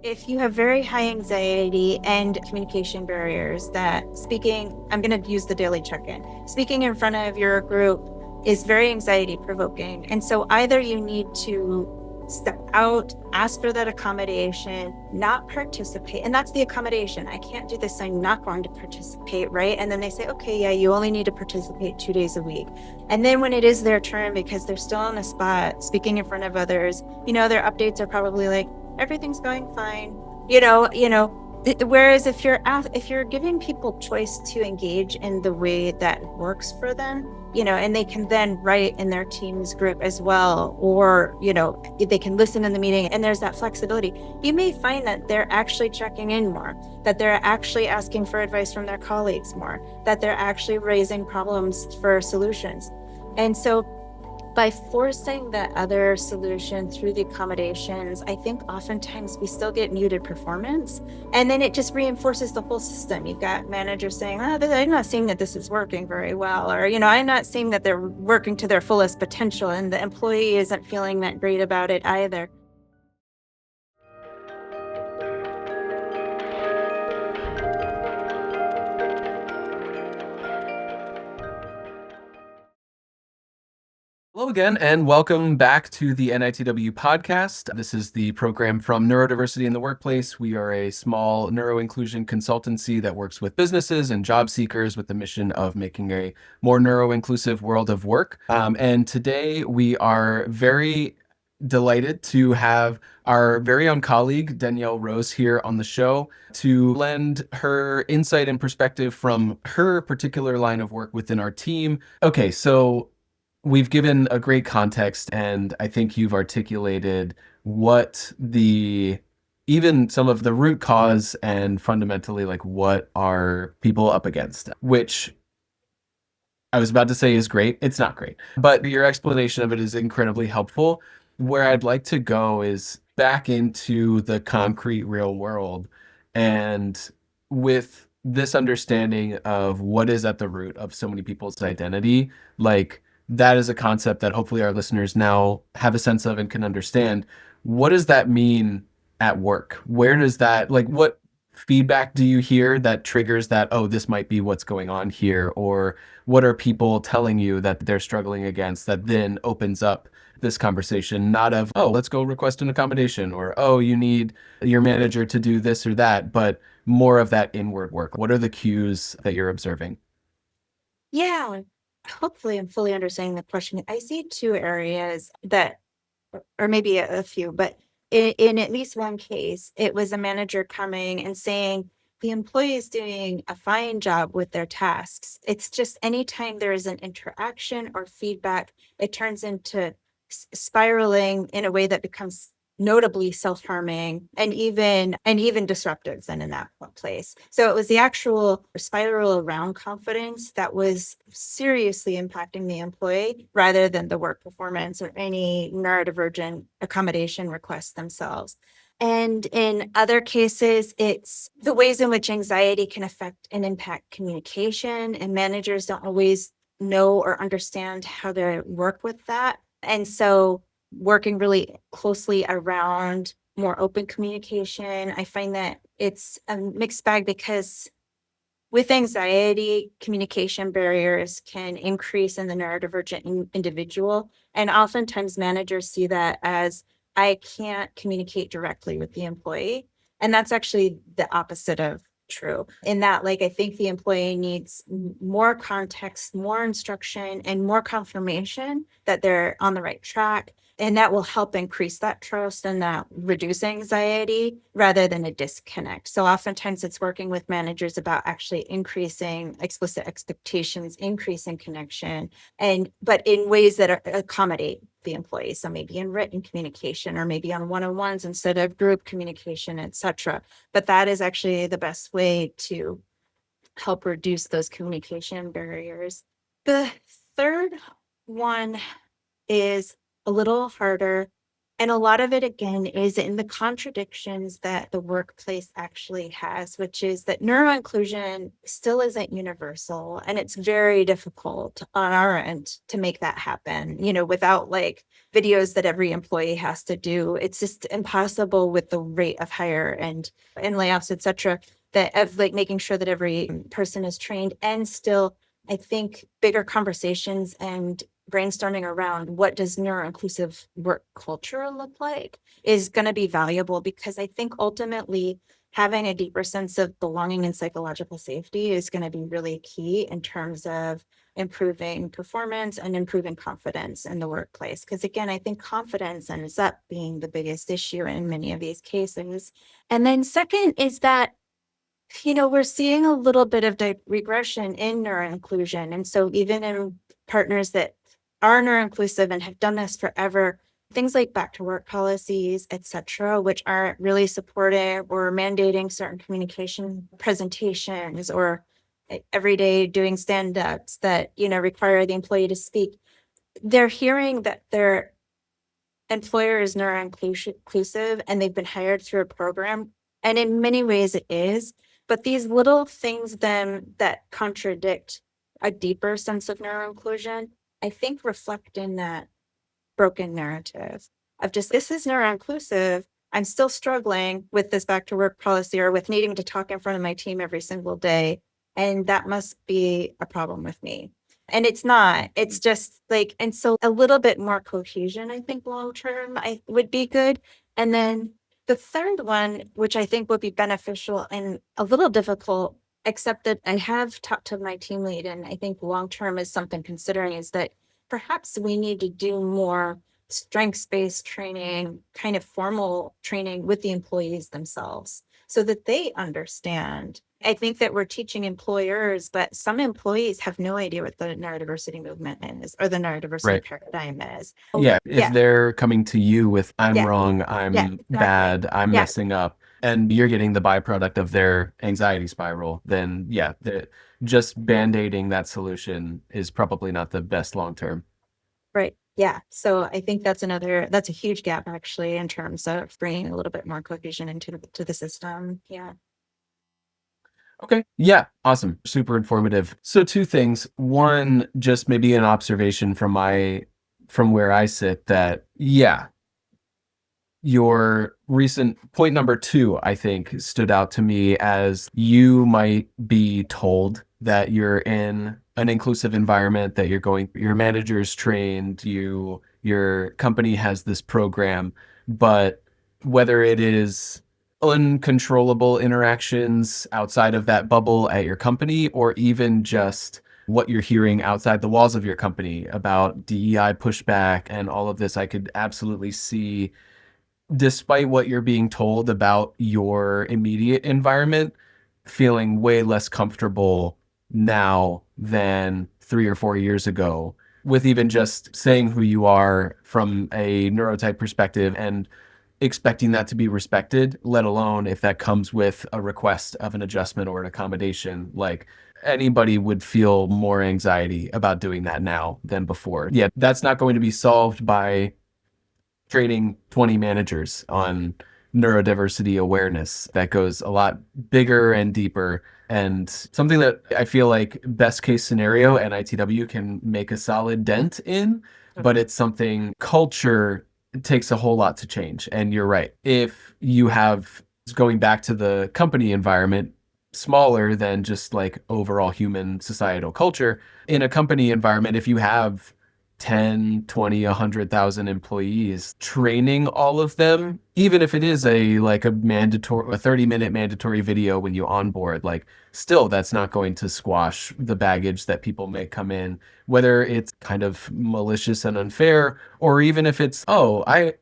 If you have very high anxiety and communication barriers, I'm going to use the daily check-in. Speaking in front of your group is very anxiety provoking. And so either you need to step out, ask for that accommodation, not participate. And that's the accommodation. I can't do this. I'm not going to participate, right? And then they say, okay, yeah, you only need to participate 2 days a week. And then when it is their turn, because they're still on the spot, speaking in front of others, their updates are probably like, everything's going fine. Whereas if you're giving people choice to engage in the way that works for them, and they can then write in their team's group as well, or, they can listen in the meeting, and there's that flexibility. You may find that they're actually checking in more, that they're actually asking for advice from their colleagues more, that they're actually raising problems for solutions. And so by forcing that other solution through the accommodations, I think oftentimes we still get muted performance. And then it just reinforces the whole system. You've got managers saying, I'm not seeing that this is working very well, or, I'm not seeing that they're working to their fullest potential. And the employee isn't feeling that great about it either. Hello again, and welcome back to the NITW Podcast. This is the program from Neurodiversity in the Workplace. We are a small neuroinclusion consultancy that works with businesses and job seekers with the mission of making a more neuroinclusive world of work. And today we are very delighted to have our very own colleague, Denielle Rose, here on the show to lend her insight and perspective from her particular line of work within our team. Okay, so we've given a great context, and I think you've articulated what even some of the root cause and fundamentally like what are people up against, which I was about to say is great. It's not great, but your explanation of it is incredibly helpful. Where I'd like to go is back into the concrete real world, and with this understanding of what is at the root of so many people's identity, like that is a concept that hopefully our listeners now have a sense of and can understand. What does that mean at work? Where does that, like, what feedback do you hear that triggers that, oh, this might be what's going on here? Or what are people telling you that they're struggling against that then opens up this conversation, not of, oh, let's go request an accommodation, or, oh, you need your manager to do this or that, but more of that inward work? What are the cues that you're observing? Yeah, hopefully I'm fully understanding the question. I see two areas that, or maybe a few, but in at least one case, it was a manager coming and saying, the employee is doing a fine job with their tasks. It's just anytime there is an interaction or feedback, it turns into spiraling in a way that becomes notably self-harming and even disruptive then in that place. So it was the actual spiral around confidence that was seriously impacting the employee rather than the work performance or any neurodivergent accommodation requests themselves. And in other cases, it's the ways in which anxiety can affect and impact communication, and managers don't always know or understand how to work with that. And so working really closely around more open communication, I find that it's a mixed bag because with anxiety, communication barriers can increase in the neurodivergent individual. And oftentimes managers see that as, I can't communicate directly with the employee. And that's actually the opposite of true, in that, like, I think the employee needs more context, more instruction, and more confirmation that they're on the right track. And that will help increase that trust and that reduce anxiety rather than a disconnect. So oftentimes it's working with managers about actually increasing explicit expectations, increasing connection, but in ways that accommodate the employee. So maybe in written communication, or maybe on one-on-ones instead of group communication, etc. But that is actually the best way to help reduce those communication barriers. The third one is a little harder, And a lot of it, again, is in the contradictions that the workplace actually has, which is that neuroinclusion still isn't universal. And it's very difficult on our end to make that happen, without like videos that every employee has to do. It's just impossible with the rate of hire and layoffs, et cetera, that of like making sure that every person is trained. And still, I think bigger conversations and brainstorming around what does neuro-inclusive work culture look like is going to be valuable, because I think ultimately having a deeper sense of belonging and psychological safety is going to be really key in terms of improving performance and improving confidence in the workplace. Because again, I think confidence ends up being the biggest issue in many of these cases. And then second is that we're seeing a little bit of regression in neuroinclusion. And so even in partners that are neuroinclusive and have done this forever, things like back to work policies, et cetera, which aren't really supporting or mandating certain communication presentations, or every day doing stand-ups that, require the employee to speak. They're hearing that their employer is neuro-inclusive and they've been hired through a program. And in many ways it is, but these little things then that contradict a deeper sense of neuro-inclusion, I think reflect in that broken narrative of just, this is neuro-inclusive. I'm still struggling with this back to work policy or with needing to talk in front of my team every single day. And that must be a problem with me. And it's not, it's just like, and so a little bit more cohesion, I think long term, I would be good. And then the third one, which I think would be beneficial and a little difficult, except that I have talked to my team lead, and I think long term is something considering, is that perhaps we need to do more strengths-based training, kind of formal training with the employees themselves so that they understand. I think that we're teaching employers, but some employees have no idea what the neurodiversity movement is or the neurodiversity Right. paradigm is. Yeah. If they're coming to you with, I'm Yeah. wrong, I'm Exactly. bad, I'm Yeah. messing up, and you're getting the byproduct of their anxiety spiral, then yeah, just band-aiding that solution is probably not the best long term. Right. Yeah. So I think that's a huge gap actually in terms of bringing a little bit more cohesion into the system. Yeah. Okay. Yeah. Awesome. Super informative. So two things. One, just maybe an observation from where I sit that, yeah, your recent point number two, I think, stood out to me as you might be told that you're in an inclusive environment, that your manager's trained, your company has this program, but whether it is uncontrollable interactions outside of that bubble at your company, or even just what you're hearing outside the walls of your company about DEI pushback and all of this, I could absolutely see, despite what you're being told about your immediate environment, feeling way less comfortable now than 3 or 4 years ago with even just saying who you are from a neurotype perspective and expecting that to be respected, let alone if that comes with a request of an adjustment or an accommodation. Like, anybody would feel more anxiety about doing that now than before. Yeah, that's not going to be solved by training 20 managers on neurodiversity awareness. That goes a lot bigger and deeper, and something that I feel like best case scenario NITW can make a solid dent in, but it's something culture takes a whole lot to change. And you're right. If you have, going back to the company environment, smaller than just like overall human societal culture, in a company environment, if you have 10, 20, 100,000 employees, training all of them, even if it is a 30-minute mandatory video when you onboard, like, still that's not going to squash the baggage that people may come in, whether it's kind of malicious and unfair, or even if it's,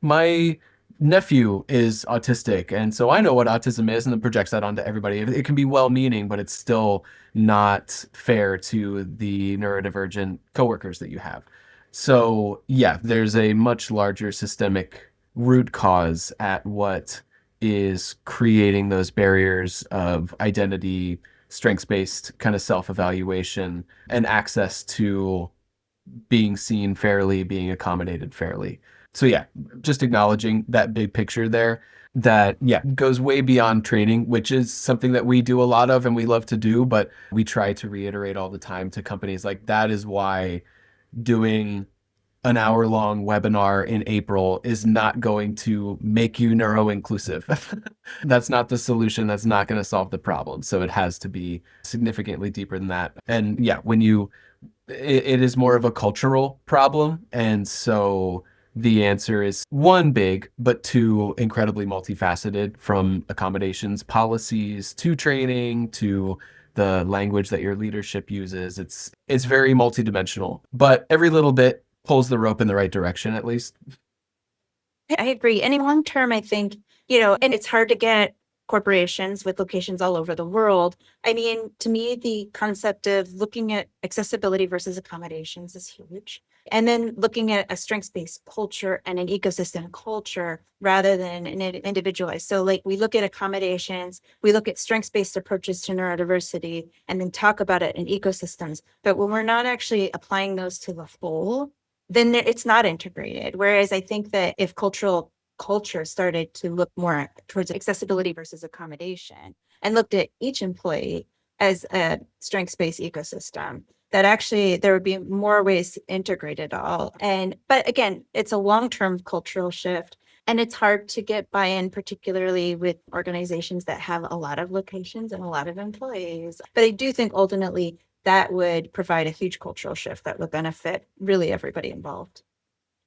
my nephew is autistic and so I know what autism is, and then projects that onto everybody. It can be well-meaning, but it's still not fair to the neurodivergent coworkers that you have. So yeah, there's a much larger systemic root cause at what is creating those barriers of identity, strengths-based kind of self-evaluation, and access to being seen fairly, being accommodated fairly. So yeah, just acknowledging that big picture there that yeah, goes way beyond training, which is something that we do a lot of and we love to do, but we try to reiterate all the time to companies like that is why doing an hour long webinar in April is not going to make you neuro inclusive. That's not the solution. That's not going to solve the problem. So it has to be significantly deeper than that. And yeah, it is more of a cultural problem. And so the answer is one, big, but two, incredibly multifaceted, from accommodations policies to training to the language that your leadership uses. It's very multidimensional, but every little bit pulls the rope in the right direction, at least. I agree. And in long term, I think, and it's hard to get corporations with locations all over the world. I mean, to me, the concept of looking at accessibility versus accommodations is huge. And then looking at a strengths-based culture and an ecosystem culture rather than an individualized. So like we look at accommodations, we look at strengths-based approaches to neurodiversity, and then talk about it in ecosystems. But when we're not actually applying those to the whole, then it's not integrated. Whereas I think that if culture started to look more towards accessibility versus accommodation and looked at each employee as a strengths-based ecosystem, that actually there would be more ways to integrate it all. But again, it's a long-term cultural shift. And it's hard to get buy-in, particularly with organizations that have a lot of locations and a lot of employees. But I do think ultimately that would provide a huge cultural shift that would benefit really everybody involved.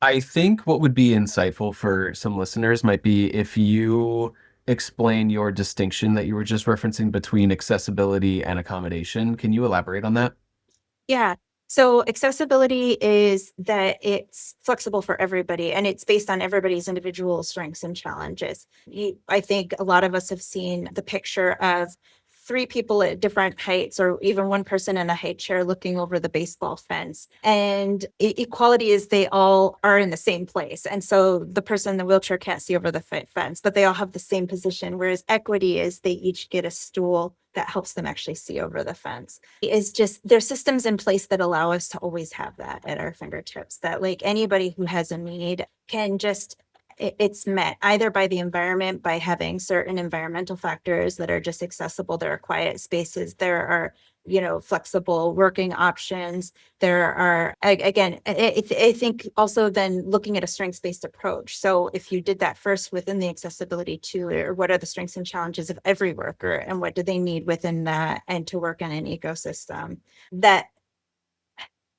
I think what would be insightful for some listeners might be if you explain your distinction that you were just referencing between accessibility and accommodation. Can you elaborate on that? Yeah. So accessibility is that it's flexible for everybody and it's based on everybody's individual strengths and challenges. I think a lot of us have seen the picture of three people at different heights or even one person in a high chair looking over the baseball fence. And equality is they all are in the same place. And so the person in the wheelchair can't see over the fence, but they all have the same position. Whereas equity is they each get a stool that helps them actually see over the fence. Is just there's systems in place that allow us to always have that at our fingertips, that like anybody who has a need can just it's met either by the environment, by having certain environmental factors that are just accessible. There are quiet spaces, there are flexible working options, there are again I think also then looking at a strengths-based approach. So if you did that first within the accessibility too, or what are the strengths and challenges of every worker and what do they need within that, and to work in an ecosystem that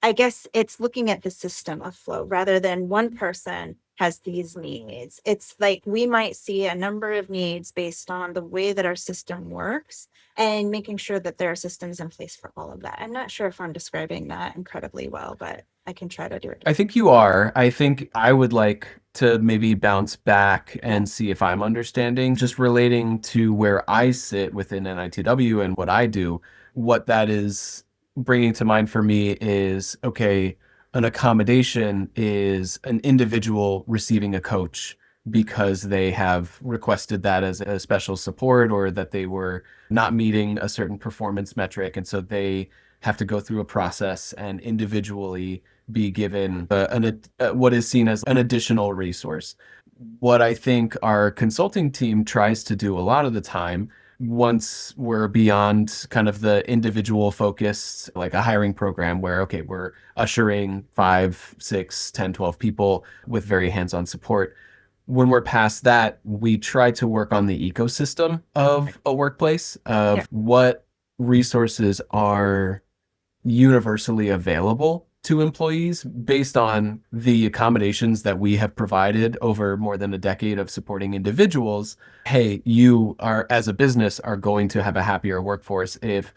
I guess it's looking at the system of flow rather than one person has these needs. It's like we might see a number of needs based on the way that our system works and making sure that there are systems in place for all of that. I'm not sure if I'm describing that incredibly well, but I can try to do it. I think you are. I think I would like to maybe bounce back and see if I'm understanding, just relating to where I sit within NITW and what I do. What that is bringing to mind for me is okay, an accommodation is an individual receiving a coach because they have requested that as a special support or that they were not meeting a certain performance metric. And so they have to go through a process and individually be given what is seen as an additional resource. What I think our consulting team tries to do a lot of the time, once we're beyond kind of the individual focus, like a hiring program where, okay, we're ushering 5, 6, 10, 12 people with very hands-on support. When we're past that, we try to work on the ecosystem of a workplace, of what resources are universally available to employees based on the accommodations that we have provided over more than a decade of supporting individuals. Hey, you are, as a business, are going to have a happier workforce if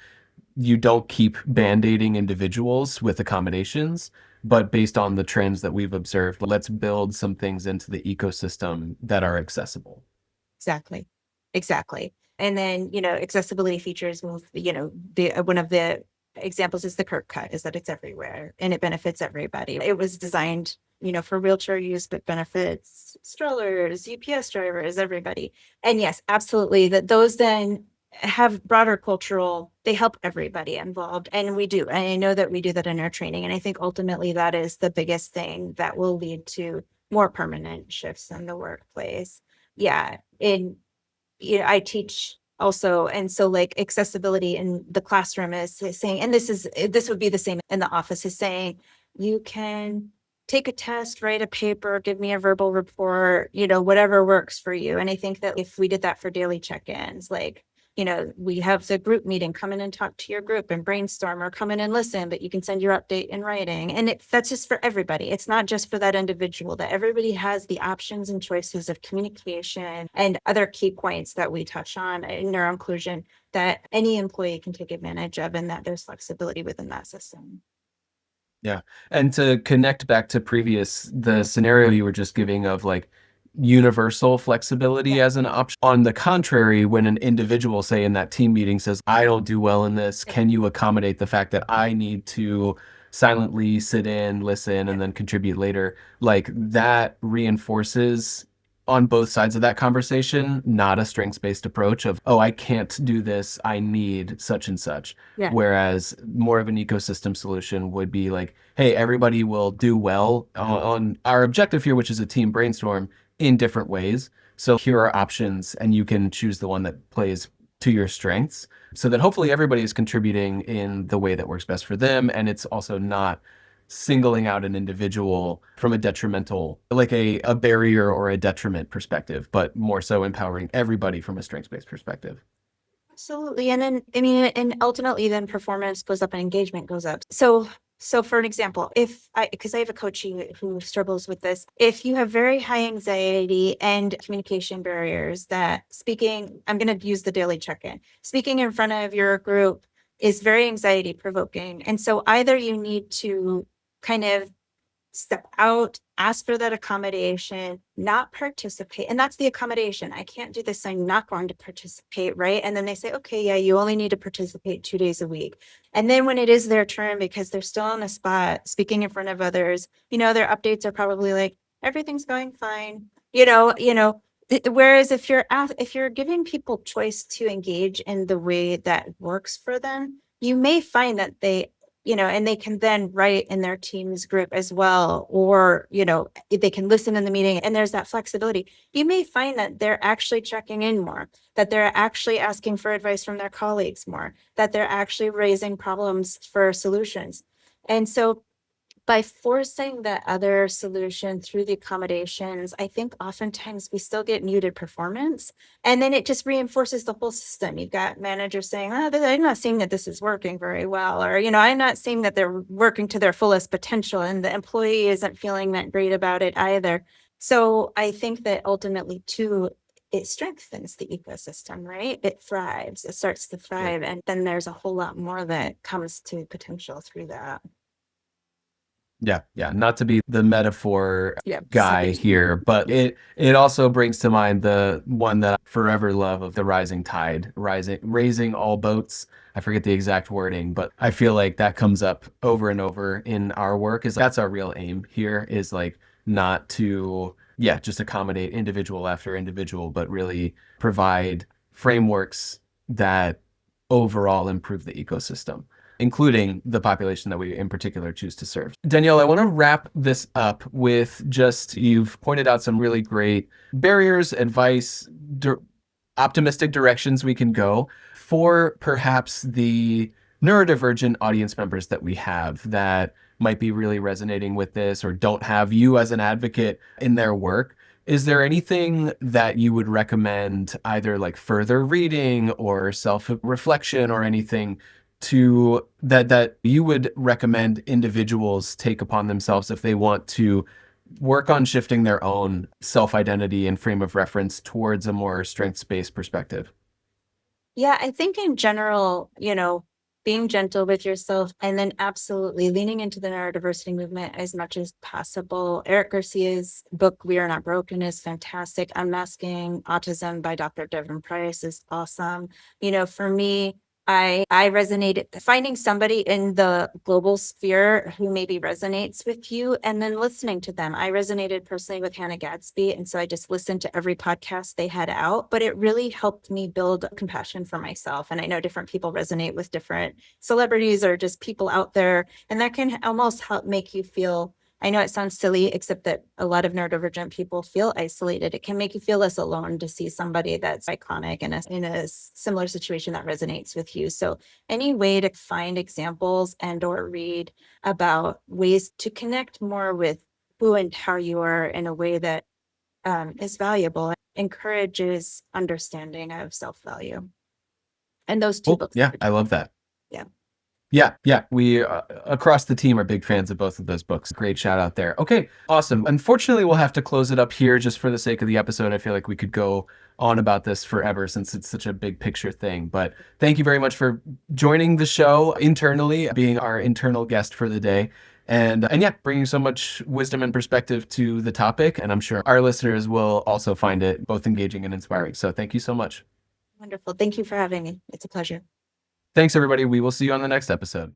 you don't keep band-aiding individuals with accommodations, but based on the trends that we've observed, let's build some things into the ecosystem that are accessible. Exactly. Exactly. And then, accessibility features will, the one of the examples is the curb cut, is that it's everywhere and it benefits everybody. It was designed, for wheelchair use, but benefits strollers, UPS drivers, everybody. And yes, absolutely. That those then have broader cultural, they help everybody involved. And we do. And I know that we do that in our training. And I think ultimately that is the biggest thing that will lead to more permanent shifts in the workplace. Yeah. And I teach also. And so like accessibility in the classroom is saying, and this would be the same in the office, is saying, you can take a test, write a paper, give me a verbal report, whatever works for you. And I think that if we did that for daily check-ins, like, we have the group meeting, come in and talk to your group and brainstorm, or come in and listen, but you can send your update in writing. And that's just for everybody. It's not just for that individual, that everybody has the options and choices of communication and other key points that we touch on in neuroinclusion that any employee can take advantage of, and that there's flexibility within that system. Yeah. And to connect back to the scenario you were just giving of like universal flexibility Yeah. as an option. On the contrary, when an individual, say in that team meeting, says, I don't do well in this, Yeah. can you accommodate the fact that I need to silently sit in, listen, and then contribute later? Like that reinforces on both sides of that conversation, not a strengths-based approach of, oh, I can't do this, I need such and such. Yeah. Whereas more of an ecosystem solution would be like, hey, everybody will do well on our objective here, which is a team brainstorm in different ways. So here are options, and you can choose the one that plays to your strengths so that hopefully everybody is contributing in the way that works best for them. And it's also not singling out an individual from a detrimental, like a barrier or a detriment perspective, but more so empowering everybody from a strengths-based perspective. Absolutely. And then, and ultimately then performance goes up and engagement goes up. So for an example, because I have a coach who struggles with this, if you have very high anxiety and communication barriers, that speaking, I'm going to use the daily check-in, speaking in front of your group is very anxiety provoking. And so either you need to kind of step out, ask for that accommodation, not participate. And that's the accommodation. I can't do this. I'm not going to participate. Right. And then they say, okay, yeah, you only need to participate 2 days a week. And then when it is their turn, because they're still on the spot, speaking in front of others, their updates are probably like, everything's going fine. Whereas if you're giving people choice to engage in the way that works for them, you may find that and they can then write in their team's group as well, or, they can listen in the meeting, and there's that flexibility. You may find that they're actually checking in more, that they're actually asking for advice from their colleagues more, that they're actually raising problems for solutions. And so by forcing that other solution through the accommodations, I think oftentimes we still get muted performance. And then it just reinforces the whole system. You've got managers saying, oh, I'm not seeing that this is working very well, or, I'm not seeing that they're working to their fullest potential, and the employee isn't feeling that great about it either. So I think that ultimately too, it strengthens the ecosystem, right? It thrives, it starts to thrive. And then there's a whole lot more that comes to potential through that. Yeah, yeah. Not to be the metaphor Yeah. guy here, but it also brings to mind the one that I forever love of the rising tide, raising all boats. I forget the exact wording, but I feel like that comes up over and over in our work. Is that's our real aim here, is like not to, yeah, just accommodate individual after individual, but really provide frameworks that overall improve the ecosystem, including the population that we in particular choose to serve. Denielle, I want to wrap this up with just, you've pointed out some really great barriers, advice, optimistic directions we can go for perhaps the neurodivergent audience members that we have that might be really resonating with this or don't have you as an advocate in their work. Is there anything that you would recommend, either like further reading or self-reflection or anything to that you would recommend individuals take upon themselves if they want to work on shifting their own self-identity and frame of reference towards a more strengths-based perspective? Yeah, I think in general, being gentle with yourself, and then absolutely leaning into the neurodiversity movement as much as possible. Eric Garcia's book, We Are Not Broken, is fantastic. Unmasking Autism by Dr. Devin Price is awesome. For me, I resonated finding somebody in the global sphere who maybe resonates with you and then listening to them. I resonated personally with Hannah Gadsby. And so I just listened to every podcast they had out, but it really helped me build compassion for myself. And I know different people resonate with different celebrities or just people out there. And that can almost help make you feel I know it sounds silly, except that a lot of neurodivergent people feel isolated. It can make you feel less alone to see somebody that's iconic in a similar situation that resonates with you. So any way to find examples and or read about ways to connect more with who and how you are in a way that is valuable, encourages understanding of self-value. And those two Cool. books. Yeah, I love that. Yeah. Yeah. We across the team are big fans of both of those books. Great shout out there. Okay, awesome. Unfortunately, we'll have to close it up here just for the sake of the episode. I feel like we could go on about this forever since it's such a big picture thing. But thank you very much for joining the show internally, being our internal guest for the day. And yeah, bringing so much wisdom and perspective to the topic. And I'm sure our listeners will also find it both engaging and inspiring. So thank you so much. Wonderful. Thank you for having me. It's a pleasure. Thanks, everybody. We will see you on the next episode.